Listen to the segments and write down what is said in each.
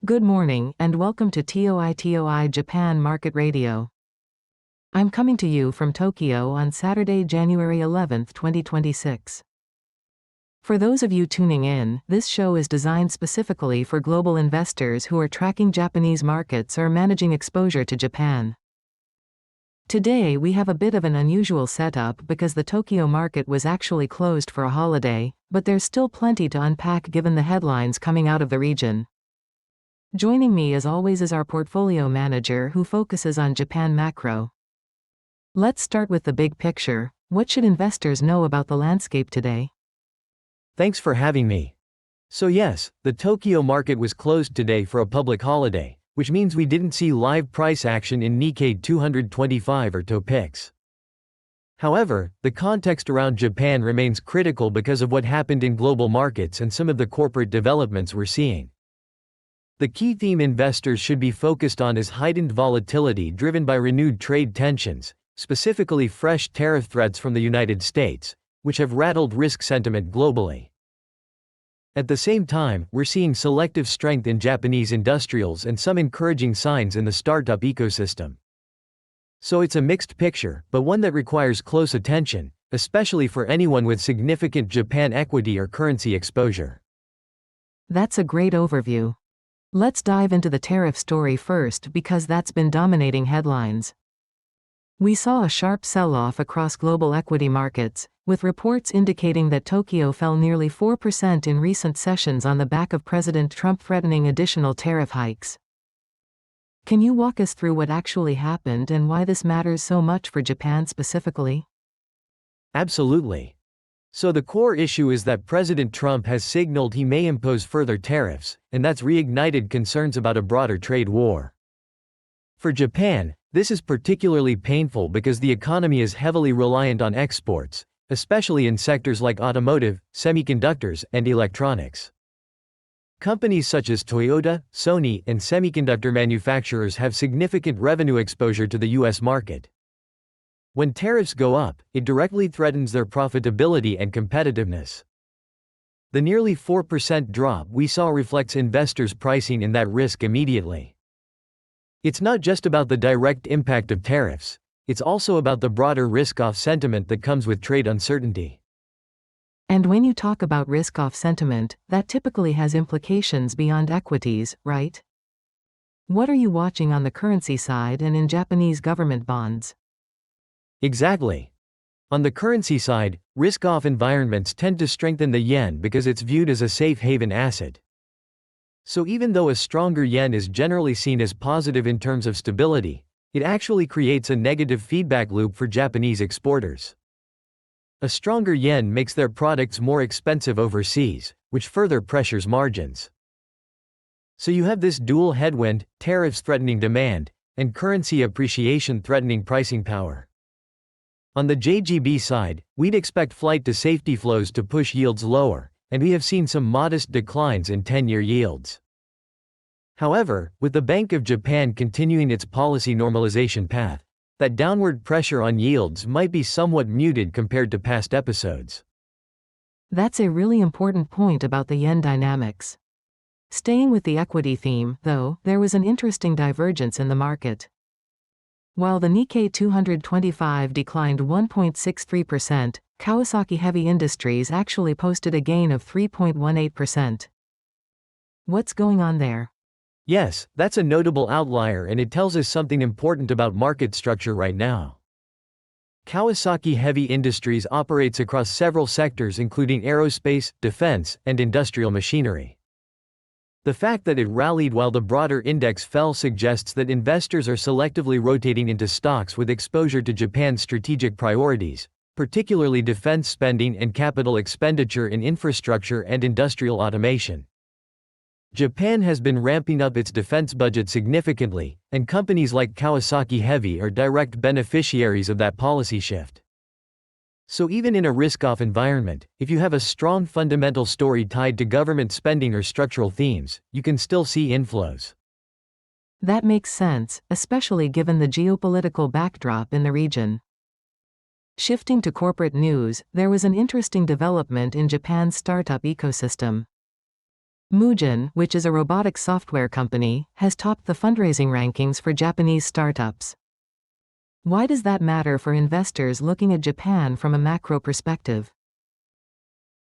Good morning and welcome to TOI Japan Market Radio. I'm coming to you from Tokyo on Saturday, January 11, 2026. For those of you tuning in, this show is designed specifically for global investors who are tracking Japanese markets or managing exposure to Japan. Today we have a bit of an unusual setup because the Tokyo market was actually closed for a holiday, but there's still plenty to unpack given the headlines coming out of the region. Joining me as always is our portfolio manager who focuses on Japan macro. Let's start with the big picture. What should investors know about the landscape today? Thanks for having me. So yes, the Tokyo market was closed today for a public holiday, which means we didn't see live price action in Nikkei 225 or TOPIX. However, the context around Japan remains critical because of what happened in global markets and some of the corporate developments we're seeing. The key theme investors should be focused on is heightened volatility driven by renewed trade tensions, specifically fresh tariff threats from the United States, which have rattled risk sentiment globally. At the same time, we're seeing selective strength in Japanese industrials and some encouraging signs in the startup ecosystem. So it's a mixed picture, but one that requires close attention, especially for anyone with significant Japan equity or currency exposure. That's a great overview. Let's dive into the tariff story first because that's been dominating headlines. We saw a sharp sell-off across global equity markets, with reports indicating that Tokyo fell nearly 4% in recent sessions on the back of President Trump threatening additional tariff hikes. Can you walk us through what actually happened and why this matters so much for Japan specifically? Absolutely. So the core issue is that President Trump has signaled he may impose further tariffs, and that's reignited concerns about a broader trade war. For Japan, this is particularly painful because the economy is heavily reliant on exports, especially in sectors like automotive, semiconductors, and electronics. Companies such as Toyota, Sony, and semiconductor manufacturers have significant revenue exposure to the U.S. market. When tariffs go up, it directly threatens their profitability and competitiveness. The nearly 4% drop we saw reflects investors' pricing in that risk immediately. It's not just about the direct impact of tariffs, it's also about the broader risk-off sentiment that comes with trade uncertainty. And when you talk about risk-off sentiment, that typically has implications beyond equities, right? What are you watching on the currency side and in Japanese government bonds? Exactly. On the currency side, risk-off environments tend to strengthen the yen because it's viewed as a safe haven asset. So even though a stronger yen is generally seen as positive in terms of stability, it actually creates a negative feedback loop for Japanese exporters. A stronger yen makes their products more expensive overseas, which further pressures margins. So you have this dual headwind, tariffs threatening demand, and currency appreciation threatening pricing power. On the JGB side, we'd expect flight to safety flows to push yields lower, and we have seen some modest declines in 10-year yields. However, with the Bank of Japan continuing its policy normalization path, that downward pressure on yields might be somewhat muted compared to past episodes. That's a really important point about the yen dynamics. Staying with the equity theme, though, there was an interesting divergence in the market. While the Nikkei 225 declined 1.63%, Kawasaki Heavy Industries actually posted a gain of 3.18%. What's going on there? Yes, that's a notable outlier and it tells us something important about market structure right now. Kawasaki Heavy Industries operates across several sectors including aerospace, defense, and industrial machinery. The fact that it rallied while the broader index fell suggests that investors are selectively rotating into stocks with exposure to Japan's strategic priorities, particularly defense spending and capital expenditure in infrastructure and industrial automation. Japan has been ramping up its defense budget significantly, and companies like Kawasaki Heavy are direct beneficiaries of that policy shift. So even in a risk-off environment, if you have a strong fundamental story tied to government spending or structural themes, you can still see inflows. That makes sense, especially given the geopolitical backdrop in the region. Shifting to corporate news, there was an interesting development in Japan's startup ecosystem. Mugen, which is a robotics software company, has topped the fundraising rankings for Japanese startups. Why does that matter for investors looking at Japan from a macro perspective?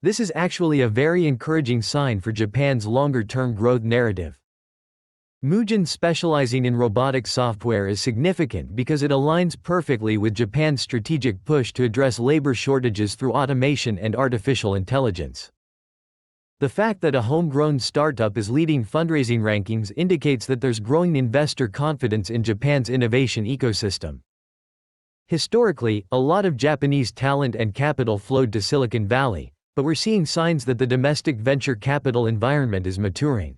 This is actually a very encouraging sign for Japan's longer-term growth narrative. Mugen specializing in robotics software is significant because it aligns perfectly with Japan's strategic push to address labor shortages through automation and artificial intelligence. The fact that a homegrown startup is leading fundraising rankings indicates that there's growing investor confidence in Japan's innovation ecosystem. Historically, a lot of Japanese talent and capital flowed to Silicon Valley, but we're seeing signs that the domestic venture capital environment is maturing.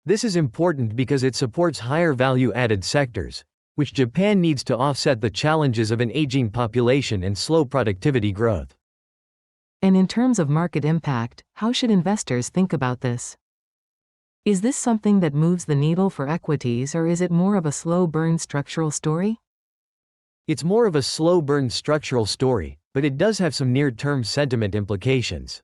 This is important because it supports higher value-added sectors, which Japan needs to offset the challenges of an aging population and slow productivity growth. And in terms of market impact, how should investors think about this? Is this something that moves the needle for equities, or is it more of a slow-burn structural story? It's more of a slow-burn structural story, but it does have some near-term sentiment implications.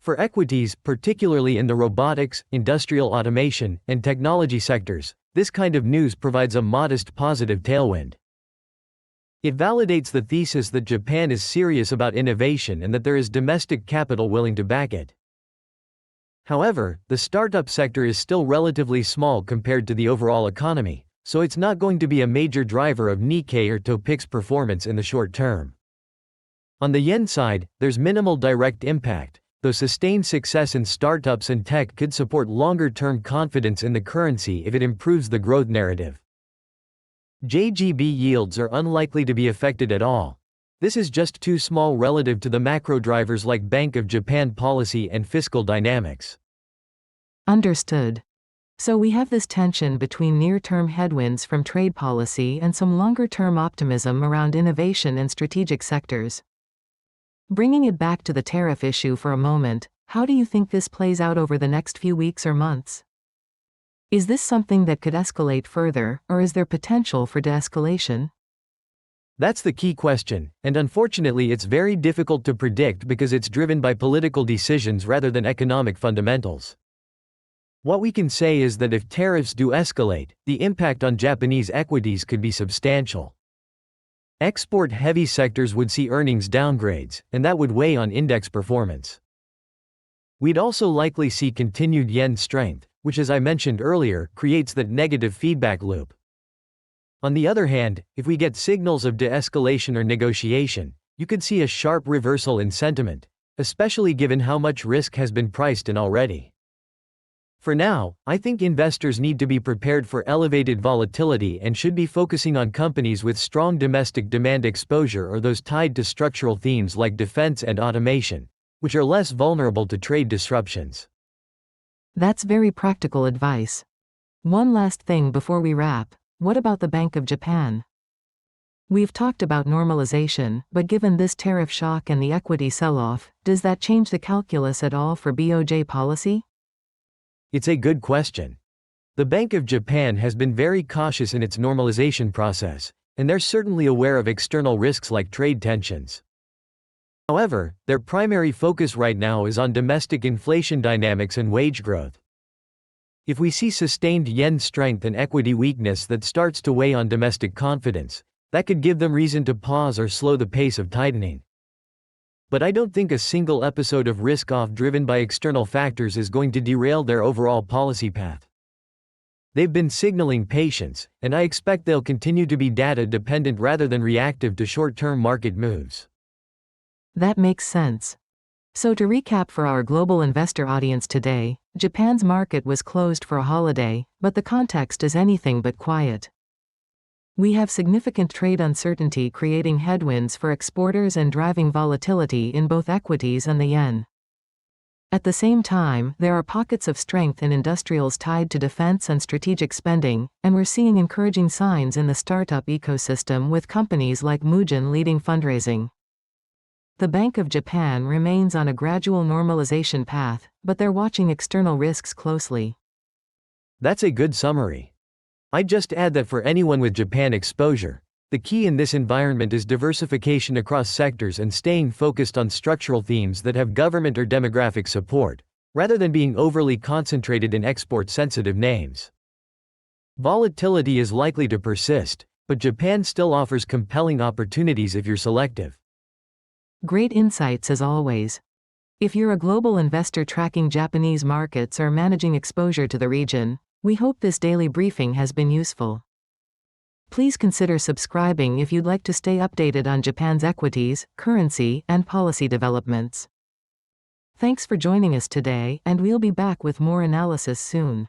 For equities, particularly in the robotics, industrial automation, and technology sectors, this kind of news provides a modest positive tailwind. It validates the thesis that Japan is serious about innovation and that there is domestic capital willing to back it. However, the startup sector is still relatively small compared to the overall economy, so it's not going to be a major driver of Nikkei or TOPIX performance in the short term. On the yen side, there's minimal direct impact, though sustained success in startups and tech could support longer-term confidence in the currency if it improves the growth narrative. JGB yields are unlikely to be affected at all. This is just too small relative to the macro drivers like Bank of Japan policy and fiscal dynamics. Understood. So we have this tension between near-term headwinds from trade policy and some longer-term optimism around innovation and strategic sectors. Bringing it back to the tariff issue for a moment, how do you think this plays out over the next few weeks or months? Is this something that could escalate further, or is there potential for de-escalation? That's the key question, and unfortunately it's very difficult to predict because it's driven by political decisions rather than economic fundamentals. What we can say is that if tariffs do escalate, the impact on Japanese equities could be substantial. Export-heavy sectors would see earnings downgrades, and that would weigh on index performance. We'd also likely see continued yen strength, which, as I mentioned earlier, creates that negative feedback loop. On the other hand, if we get signals of de-escalation or negotiation, you could see a sharp reversal in sentiment, especially given how much risk has been priced in already. For now, I think investors need to be prepared for elevated volatility and should be focusing on companies with strong domestic demand exposure or those tied to structural themes like defense and automation, which are less vulnerable to trade disruptions. That's very practical advice. One last thing before we wrap, what about the Bank of Japan? We've talked about normalization, but given this tariff shock and the equity sell-off, does that change the calculus at all for BOJ policy? It's a good question. The Bank of Japan has been very cautious in its normalization process, and they're certainly aware of external risks like trade tensions. However, their primary focus right now is on domestic inflation dynamics and wage growth. If we see sustained yen strength and equity weakness that starts to weigh on domestic confidence, that could give them reason to pause or slow the pace of tightening. But I don't think a single episode of risk-off driven by external factors is going to derail their overall policy path. They've been signaling patience, and I expect they'll continue to be data-dependent rather than reactive to short-term market moves. That makes sense. So to recap for our global investor audience today, Japan's market was closed for a holiday, but the context is anything but quiet. We have significant trade uncertainty creating headwinds for exporters and driving volatility in both equities and the yen. At the same time, there are pockets of strength in industrials tied to defense and strategic spending, and we're seeing encouraging signs in the startup ecosystem with companies like Mugen leading fundraising. The Bank of Japan remains on a gradual normalization path, but they're watching external risks closely. That's a good summary. I'd just add that for anyone with Japan exposure, the key in this environment is diversification across sectors and staying focused on structural themes that have government or demographic support, rather than being overly concentrated in export-sensitive names. Volatility is likely to persist, but Japan still offers compelling opportunities if you're selective. Great insights as always. If you're a global investor tracking Japanese markets or managing exposure to the region, we hope this daily briefing has been useful. Please consider subscribing if you'd like to stay updated on Japan's equities, currency, and policy developments. Thanks for joining us today, and we'll be back with more analysis soon.